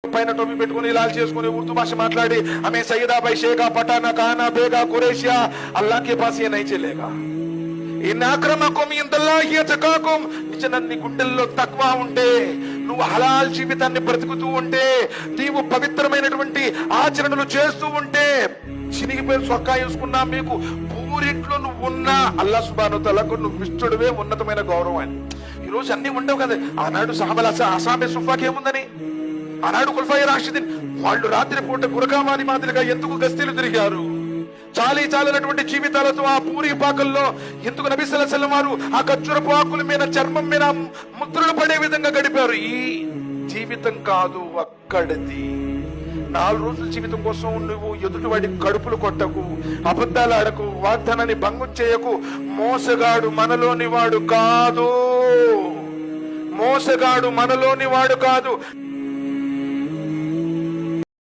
పైన టోపీ పెట్టుకుని లాల్ చేసుకుని ఉర్దू भाषा మాట్లాడి हमें सईदा भाई शेखा पठाना कहना बेगा कुरैशिया अल्लाह के पास ये नहीं चलेगा। ఇన్ అక్రమకుమ్ ఇందల్లాహి అత్కాకుమ్ నిజాన్ని గుండెల్లో తక్వా ఉంటే నువ్వు హలాల్ జీవితాన్ని బ్రతుకుతూ ఉంటే నీవు పవిత్రమైనటువంటి ఆచరణలు చేస్తూ ఉంటే చినిగిపోయి సొక్కా వేసుకున్నా మీకు పూరింట్లో నువ్వు ఉన్నా అల్లాహ్ సుబ్హానహు తఆలాకు నువ్వు ఇష్టడువే ఉన్నతమైన గౌరవాన్ని। ఈ రోజు అన్ని ఉండవు కదా, ఆనాడు సహాబాల అసాబే సుఫాకి ఏముందని, ఆనాడు ఖులఫాయే రాషిదీన్ వాళ్ళు రాత్రి పూట గురకామాని మాదిరిగా ఎందుకు గస్తీలు తిరిగారు, చాలినటువంటి జీవితాలతో ఆ పూరి పాకల్లో ఎందుకు నబీ సల్లల్లాహు అలైహి వసల్లం వారు ఆ ఖర్జూరపు ఆకుల మీద చర్మం మీద ముద్రలు పడే విధంగా గడిపారు। ఈ జీవితం కాదు అక్కడిది। 4 రోజుల జీవితం కోసం నువ్వు ఎదుటివాడి కడుపులు కొట్టకు, అబద్ధాలు ఆడకు, వాగ్దానాన్ని భంగం చేయకు। మోసగాడు మనలోని వాడు కాదు, మోసగాడు మనలోని వాడు కాదు।